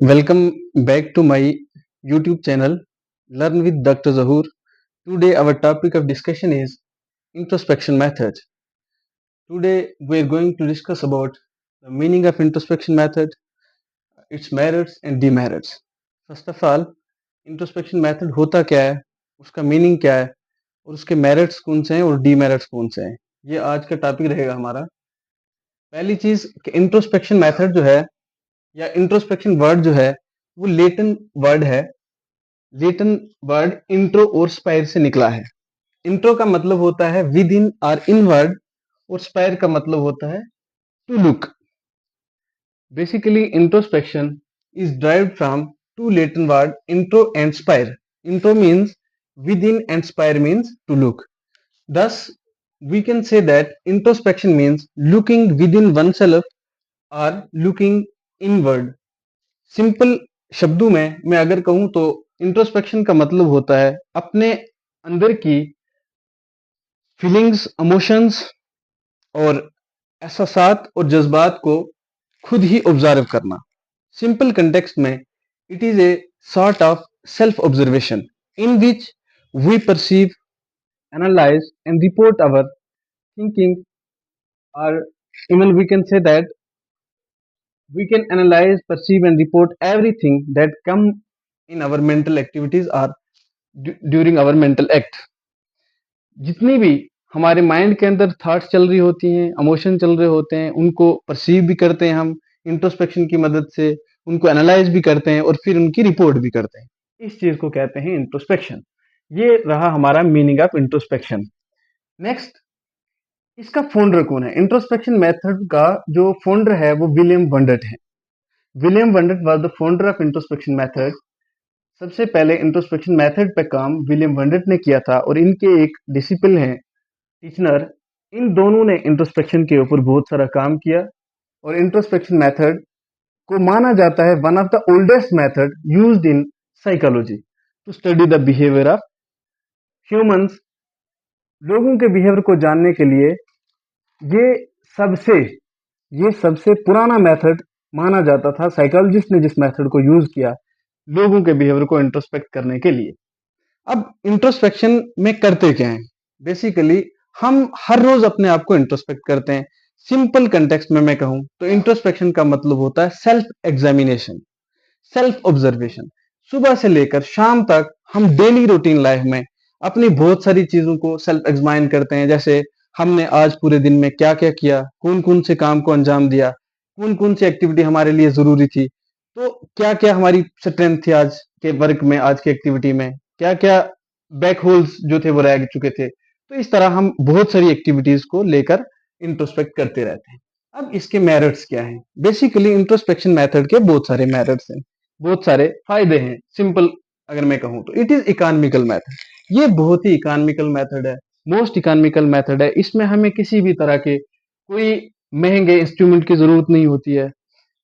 Welcome back to my YouTube channel Learn with Dr. Zahur. Today our topic of discussion is introspection method. Today we are going to discuss about the meaning of introspection method, its merits and demerits. First of all, introspection method होता क्या है, उसका meaning क्या है और उसके merits कौन से हैं और डीमेरिट्स कौन से हैं, ये आज का टॉपिक रहेगा हमारा। पहली चीज कि इंट्रोस्पेक्शन मेथड जो है या इंट्रोस्पेक्शन वर्ड जो है वो लेटिन वर्ड है। लेटिन वर्ड इंट्रो और स्पायर से निकला है। इंट्रो का मतलब होता है विद इन और इनवर्ड और स्पायर का मतलब होता है to look. Basically introspection is derived from to Latin word intro and spire. Intro means within and spire means to look. Thus, we can say that introspection means looking within oneself or looking inward. Simple शब्दों में मैं अगर कहूं तो introspection का मतलब होता है अपने अंदर की फीलिंग्स, इमोशंस और एहसासात और जज्बात को खुद ही ऑब्जर्व करना। सिंपल कंटेक्स्ट में it is a sort of self observation in which we perceive, analyze and report our thinking, or even we can say that we can analyze, perceive and report everything that come in our mental activities or during our mental act। जितनी भी हमारे mind के अंदर thoughts चल रही होती हैं, emotion चल रहे होते हैं, उनको परसीव भी करते हैं हम इंट्रोस्पेक्शन की मदद से, उनको एनालाइज भी करते हैं और फिर उनकी रिपोर्ट भी करते हैं। इस चीज को कहते हैं इंट्रोस्पेक्शन। ये रहा हमारा मीनिंग ऑफ इंट्रोस्पेक्शन। नेक्स्ट, इसका फाउंडर कौन है? इंट्रोस्पेक्शन मेथड का जो फाउंडर है वो विलियम वंडर्ट है। William Wundt was the founder of introspection method. सबसे पहले इंट्रोस्पेक्शन मेथड पे काम विलियम वंडर्ट ने किया था और इनके एक डिसिपल हैं टीचनर। इन दोनों ने इंट्रोस्पेक्शन के ऊपर बहुत सारा काम किया और इंट्रोस्पेक्शन मेथड को माना जाता है one of the oldest method used in psychology to study the behaviour of humans. लोगों के बिहेवियर को जानने के लिए ये सबसे पुराना मेथड माना जाता था। साइकोलॉजिस्ट ने जिस मेथड को यूज किया लोगों के बिहेवियर को इंट्रोस्पेक्ट करने के लिए। अब इंट्रोस्पेक्शन में करते क्या हैं? बेसिकली हम हर रोज अपने आप को इंट्रोस्पेक्ट करते हैं। सिंपल कंटेक्स्ट में मैं कहूं तो इंट्रोस्पेक्शन का मतलब होता है सेल्फ एग्जामिनेशन, सेल्फ ऑब्जर्वेशन। सुबह से लेकर शाम तक हम डेली रूटीन लाइफ में अपनी बहुत सारी चीजों को सेल्फ एग्जामाइन करते हैं। जैसे हमने आज पूरे दिन में क्या क्या किया, कौन कौन से काम को अंजाम दिया, कौन कौन सी एक्टिविटी हमारे लिए जरूरी थी, तो क्या क्या हमारी स्ट्रेंथ थी आज के वर्क में, आज की एक्टिविटी में, क्या क्या बैक होल्स जो थे वो रह चुके थे। तो इस तरह हम बहुत सारी एक्टिविटीज को लेकर इंट्रोस्पेक्ट करते रहते हैं। अब इसके मेरिट्स क्या हैं? बेसिकली इंट्रोस्पेक्शन मेथड के बहुत सारे मेरिट्स हैं, बहुत सारे फायदे हैं। सिंपल अगर मैं कहूं तो इट इज इकोनॉमिकल मेथड। ये बहुत ही इकोनॉमिकल मेथड है, मोस्ट इकोनॉमिकल मेथड है। इसमें हमें किसी भी तरह के कोई महंगे इंस्ट्रूमेंट की जरूरत नहीं होती है,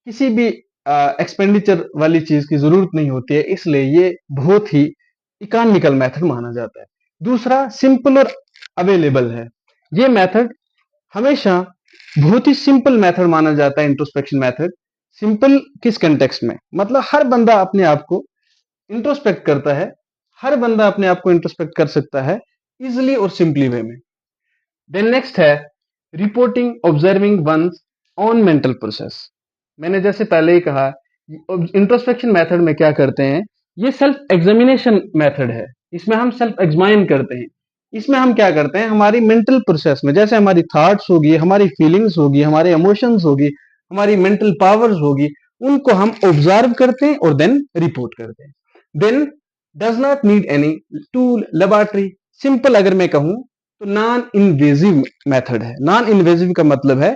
किसी भी एक्सपेंडिचर वाली चीज की जरूरत नहीं होती है, इसलिए ये बहुत ही इकोनॉमिकल मेथड माना जाता है। दूसरा, सिंपल और अवेलेबल है। ये मेथड हमेशा बहुत ही सिंपल मेथड माना जाता है। इंट्रोस्पेक्शन मेथड सिंपल किस कंटेक्स्ट में? मतलब हर बंदा अपने आप को इंट्रोस्पेक्ट करता है, हर बंदा अपने आप को इंट्रोस्पेक्ट कर सकता है इजिली और सिंपली वे में। देन नेक्स्ट है reporting, observing one's own mental process. मैंने जैसे पहले ही कहा इंट्रोस्पेक्शन मेथड में क्या करते हैं, ये सेल्फ एग्जामिनेशन मेथड है। इसमें हम सेल्फ एग्जामाइन करते हैं। इसमें हम क्या करते हैं, हमारी मेंटल प्रोसेस में जैसे हमारी थॉट्स होगी, हमारी फीलिंग्स होगी, हमारे इमोशंस होगी, हमारी मेंटल पावर्स होगी, उनको हम ऑब्जर्व करते हैं और देन रिपोर्ट करते हैं। Then does not need any tool, laboratory. Simple अगर मैं कहूं तो नॉन इन्वेजिव मेथड है। नॉन इन्वेजिव का मतलब है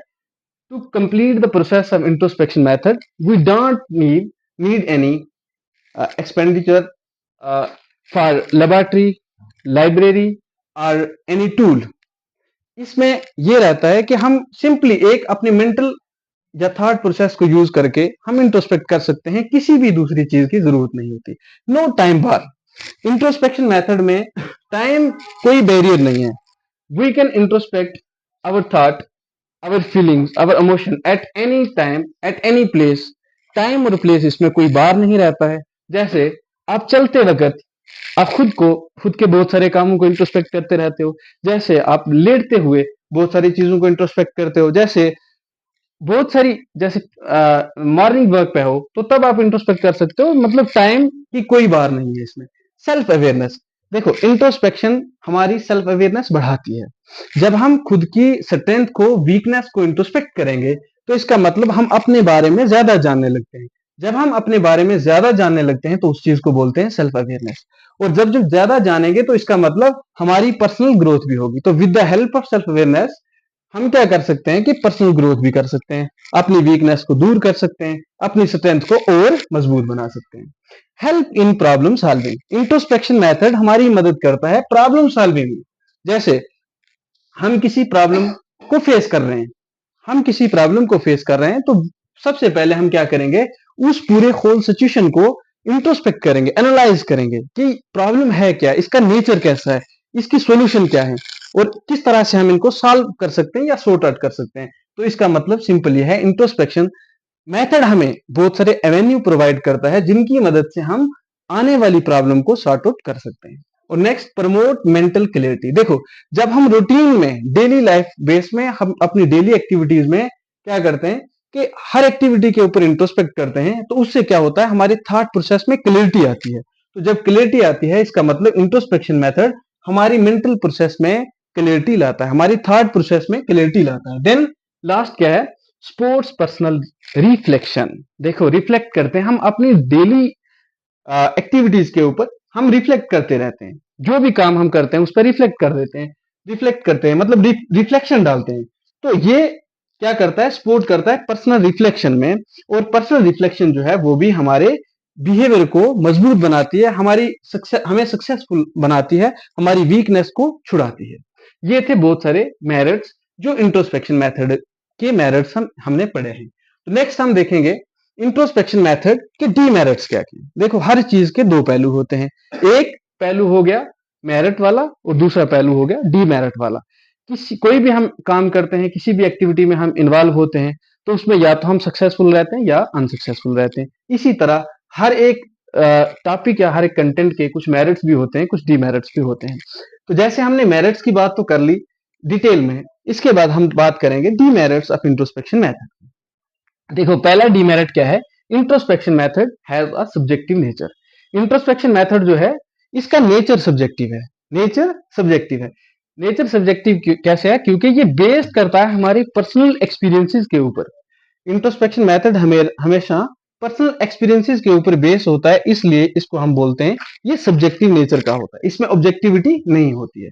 to complete the process of introspection method we don't need any expenditure for laboratory, library or any tool। इसमें यह रहता है कि हम सिंपली एक अपनी मेंटल या थॉट प्रोसेस को यूज करके हम इंट्रोस्पेक्ट कर सकते हैं, किसी भी दूसरी चीज की जरूरत नहीं होती। No time bar. Introspection method में टाइम कोई बैरियर नहीं है। We can introspect our thought, our feelings, our emotion at any time, at any place। Time और प्लेस इसमें कोई बार नहीं रहता है। जैसे आप चलते वक्त आप खुद के बहुत सारे कामों को इंट्रोस्पेक्ट करते रहते हो। जैसे आप लेटते हुए बहुत सारी चीजों को इंट्रोस्पेक्ट करते हो। जैसे बहुत सारी जैसे मॉर्निंग वर्क पे हो तो तब आप इंट्रोस्पेक्ट कर सकते हो। मतलब टाइम की कोई बार नहीं है इसमें। सेल्फ अवेयरनेस, देखो इंट्रोस्पेक्शन हमारी सेल्फ अवेयरनेस बढ़ाती है। जब हम खुद की स्ट्रेंथ को वीकनेस को इंट्रोस्पेक्ट करेंगे तो इसका मतलब हम अपने बारे में ज्यादा जानने लगते हैं। जब हम अपने बारे में ज्यादा जानने लगते हैं तो उस चीज को बोलते हैं सेल्फ अवेयरनेस। और जब जब ज्यादा जानेंगे तो इसका मतलब हमारी पर्सनल ग्रोथ भी होगी। तो with the help of self awareness हम क्या कर सकते हैं कि पर्सनल ग्रोथ भी कर सकते हैं, अपनी वीकनेस को दूर कर सकते हैं, अपनी स्ट्रेंथ को और मजबूत बना सकते हैं। Help in problem solving, introspection method हमारी मदद करता है प्रॉब्लम सॉल्विंग में। जैसे हम किसी प्रॉब्लम को फेस कर रहे हैं, हम किसी प्रॉब्लम को फेस कर रहे हैं तो सबसे पहले हम क्या करेंगे, उस पूरे होल सिचुएशन को इंट्रोस्पेक्ट करेंगे, एनालाइज करेंगे कि प्रॉब्लम है क्या, इसका नेचर कैसा है, इसकी सॉल्यूशन क्या है और किस तरह से हम इनको सॉल्व कर सकते हैं या सॉर्ट आउट कर सकते हैं। तो इसका मतलब सिंपल ये है, इंट्रोस्पेक्शन मेथड हमें बहुत सारे एवेन्यू प्रोवाइड करता है जिनकी मदद से हम आने वाली प्रॉब्लम को सॉर्ट आउट कर सकते हैं। और नेक्स्ट, प्रमोट मेंटल क्लियरिटी। देखो जब हम रूटीन में डेली लाइफ बेस में हम अपनी डेली एक्टिविटीज में क्या करते हैं कि हर एक्टिविटी के ऊपर इंट्रोस्पेक्ट करते हैं तो उससे क्या होता है, हमारे थॉट प्रोसेस में क्लियरिटी आती है। तो जब क्लियरिटी आती है इसका मतलब इंट्रोस्पेक्शन मेथड हमारी मेंटल प्रोसेस में क्लियरिटी लाता है, हमारी थॉट प्रोसेस में क्लियरिटी लाता है। देन लास्ट क्या है, स्पोर्ट्स पर्सनल रिफ्लेक्शन। देखो रिफ्लेक्ट करते हैं हम अपनी डेली एक्टिविटीज के ऊपर, हम रिफ्लेक्ट करते रहते हैं, जो भी काम हम करते हैं उस पर रिफ्लेक्ट कर देते हैं, रिफ्लेक्ट करते हैं मतलब रिफ्लेक्शन डालते हैं। तो ये क्या करता है, सपोर्ट करता है पर्सनल रिफ्लेक्शन में। और पर्सनल रिफ्लेक्शन जो है वो भी हमारे बिहेवियर को मजबूत बनाती है, हमें सक्सेसफुल बनाती है, हमारी वीकनेस को छुड़ाती है। ये थे बहुत सारे मेरिट्स जो इंट्रोस्पेक्शन मेथड के मेरिट्स हमने पढ़े हैं। तो नेक्स्ट हम देखेंगे इंट्रोस्पेक्शन मेथड के डीमेरिट्स क्या क्या। देखो हर चीज के दो पहलू होते हैं, एक पहलू हो गया मेरिट वाला और दूसरा पहलू हो गया डीमेरिट वाला। कोई भी हम काम करते हैं, किसी भी एक्टिविटी में हम इन्वॉल्व होते हैं तो उसमें या तो हम सक्सेसफुल रहते हैं या अनसक्सेसफुल रहते हैं। इसी तरह हर एक टॉपिक या हर एक कंटेंट के कुछ मेरिट्स भी होते हैं, कुछ डीमेरिट्स भी होते हैं। तो जैसे हमने मेरिट्स की बात तो कर ली डिटेल में, इसके बाद हम बात करेंगे डीमेरिट्स ऑफ इंट्रोस्पेक्शन मेथड। देखो पहला डीमेरिट क्या है, introspection method has a subjective nature. Introspection method जो है इसका नेचर सब्जेक्टिव है, नेचर सब्जेक्टिव है। नेचर सब्जेक्टिव कैसे है, क्योंकि ये बेस्ड करता है हमारी पर्सनल एक्सपीरियंसेस के ऊपर। इंट्रोस्पेक्शन मेथड हमेशा पर्सनल एक्सपीरियंसेस के ऊपर बेस होता है, इसलिए इसको हम बोलते हैं ये सब्जेक्टिव नेचर का होता है, इसमें ऑब्जेक्टिविटी नहीं होती है।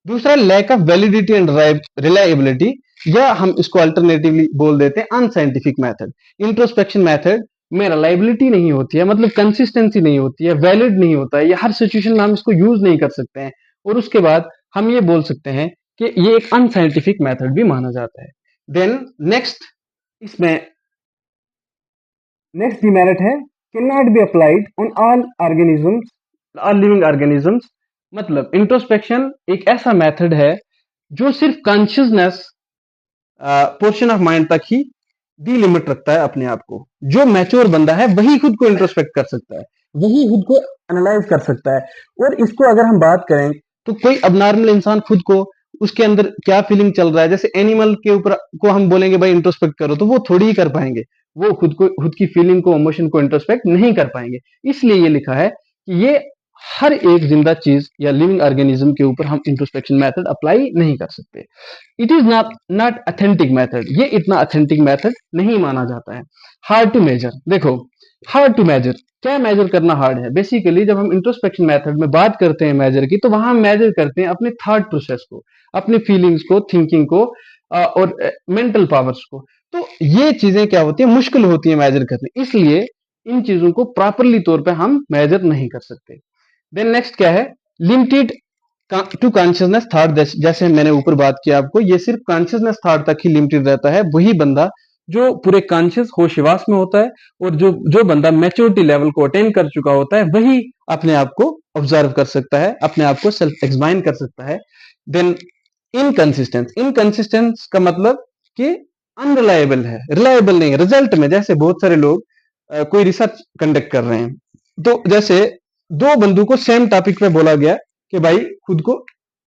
दूसरा, lack of validity and reliability, या हम इसको अल्टरनेटिवली बोल देते हैं अनसाइंटिफिक मेथड। इंट्रोस्पेक्शन मेथड में रिलायबिलिटी नहीं होती है, मतलब कंसिस्टेंसी नहीं होती है, वैलिड नहीं होता है, या हर सिचुएशन में हम इसको यूज नहीं कर सकते हैं। और उसके बाद हम ये बोल सकते हैं कि ये एक अनसाइंटिफिक मेथड भी माना जाता है। देन नेक्स्ट, इसमें नेक्स्ट डिमेरिट है, can not be applied on all organisms, all living organisms. मतलब इंट्रोस्पेक्शन एक ऐसा मेथड है जो सिर्फ कॉन्शियसनेस पोर्शन ऑफ माइंड तक ही डिलिमिट रखता है अपने आप को। जो मैच्योर बंदा है वही खुद को इंट्रोस्पेक्ट कर सकता है, वही खुद को एनालाइज कर सकता है। और इसको अगर हम बात करें तो कोई अबनॉर्मल इंसान खुद को, उसके अंदर क्या फीलिंग चल रहा है, जैसे एनिमल के ऊपर को हम बोलेंगे भाई इंट्रोस्पेक्ट करो, तो वो थोड़ी ही कर पाएंगे, वो खुद की फीलिंग को, इमोशन को इंट्रोस्पेक्ट नहीं कर पाएंगे। इसलिए ये लिखा है कि ये हर एक जिंदा चीज या लिविंग ऑर्गेनिज्म के ऊपर हम इंट्रोस्पेक्शन मेथड अप्लाई नहीं कर सकते। It is not authentic method, ये इतना अथेंटिक मेथड नहीं माना जाता है। हार्ड टू मेजर, देखो हार्ड टू मेजर, क्या मेजर करना हार्ड है? बेसिकली जब हम इंट्रोस्पेक्शन मेथड में बात करते हैं मेजर की, तो वहां हम मेजर करते हैं अपने थॉट प्रोसेस को, अपनी फीलिंग्स को, थिंकिंग को और मेंटल पावर्स को। तो ये चीजें क्या होती है, मुश्किल होती है मेजर करने, इसलिए इन चीजों को प्रॉपरली तौर पे हम मेजर नहीं कर सकते। देन नेक्स्ट क्या है, लिमिटेड टू कॉन्शियसनेस थॉट, जैसे मैंने ऊपर बात किया आपको, ये सिर्फ कॉन्शियसनेस थॉट तक ही लिमिटेड रहता है। वही बंदा जो पूरे कॉन्शियस होशवास में होता है और जो बंदा मैच्योरिटी लेवल को अटेन कर चुका होता है वही अपने आप को ऑब्जर्व कर सकता है, अपने आप को सेल्फ एग्जामाइन कर सकता है। देन इनकंसिस्टेंस, इनकंसिस्टेंस का मतलब कि अनरिलायबल है, रिलायबल नहीं है। रिजल्ट में जैसे बहुत सारे लोग कोई रिसर्च कंडक्ट कर रहे हैं, तो जैसे दो बंदों को सेम टॉपिक पे बोला गया कि भाई खुद को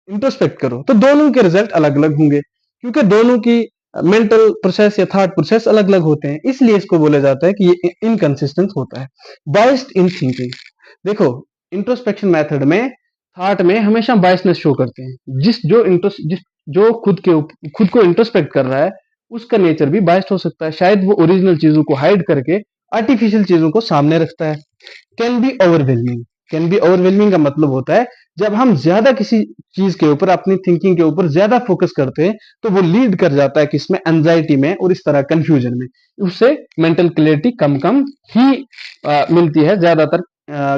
इंट्रोस्पेक्ट करो, तो दोनों के रिजल्ट अलग अलग होंगे, क्योंकि दोनों की मेंटल प्रोसेस या थॉट प्रोसेस अलग अलग होते हैं, इसलिए इसको बोला जाता है कि ये इनकंसिस्टेंट होता है। बायस्ड इन थिंकिंग, देखो इंट्रोस्पेक्शन मेथड में थॉट में हमेशा बायसनेस शो करते हैं। जो खुद को इंट्रोस्पेक्ट कर रहा है उसका नेचर भी बायस्ड हो सकता है, शायद वो ओरिजिनल चीजों को हाइड करके आर्टिफिशियल चीजों को सामने रखता है। Can be overwhelming, can be overwhelming का मतलब होता है जब हम ज्यादा किसी चीज के ऊपर, अपनी थिंकिंग के ऊपर ज्यादा फोकस करते हैं तो वो लीड कर जाता है किसमें, एंजाइटी में और इस तरह कंफ्यूजन में। उससे मेंटल क्लैरिटी कम कम ही मिलती है, ज्यादातर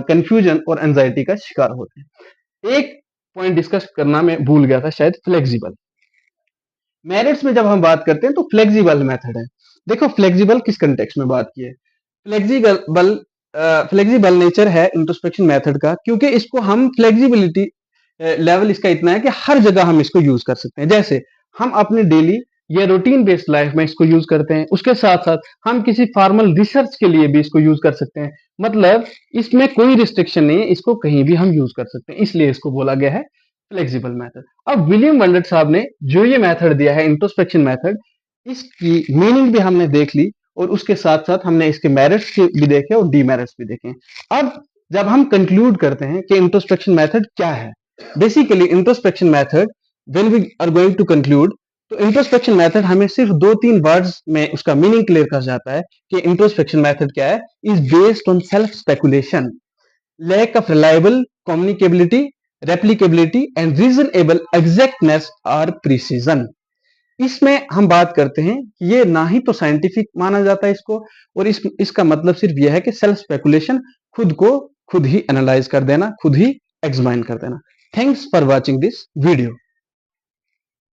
कंफ्यूजन और एंजाइटी का शिकार होते हैं। एक पॉइंट डिस्कस करना मैं भूल गया था शायद, फ्लेक्सिबल मेरिट्स में जब हम बात करते हैं तो फ्लेक्सिबल मेथड है। देखो फ्लेक्सिबल किस कंटेक्स्ट में बात की है, फ्लेक्सिबल फ्लेक्सिबल नेचर है इंट्रोस्पेक्शन मेथड का, क्योंकि इसको हम फ्लेक्सिबिलिटी लेवल इसका इतना है कि हर जगह हम इसको यूज कर सकते हैं। जैसे हम अपने डेली या रूटीन बेस्ड लाइफ में इसको यूज करते हैं, उसके साथ साथ हम किसी फॉर्मल रिसर्च के लिए भी इसको यूज कर सकते हैं। मतलब इसमें कोई रिस्ट्रिक्शन नहीं है, इसको कहीं भी हम यूज कर सकते हैं, इसलिए इसको बोला गया है फ्लेक्सिबल मेथड। अब विलियम वंडर साहब ने जो ये मेथड दिया है इंट्रोस्पेक्शन मेथड, इसकी मीनिंग भी हमने देख ली और उसके साथ साथ हमने इसके मेरिट्स भी देखे और डीमेरिट्स भी देखे। अब जब हम कंक्लूड करते हैं कि इंट्रोस्पेक्शन मेथड क्या है, basically introspection method when we are going to conclude, तो इंट्रोस्पेक्शन मेथड हमें सिर्फ 2-3 वर्ड्स में उसका मीनिंग क्लियर कर जाता है कि इंट्रोस्पेक्शन मेथड क्या है। Is based on self speculation, lack of reliable communicability, replicability and reasonable exactness or precision। इसमें हम बात करते हैं कि ये ना ही तो साइंटिफिक माना जाता है इसको, और इसका मतलब सिर्फ यह है कि सेल्फ स्पेकुलेशन, खुद को खुद ही एनालाइज कर देना, खुद ही एग्जामिन कर देना। Thanks for watching this video.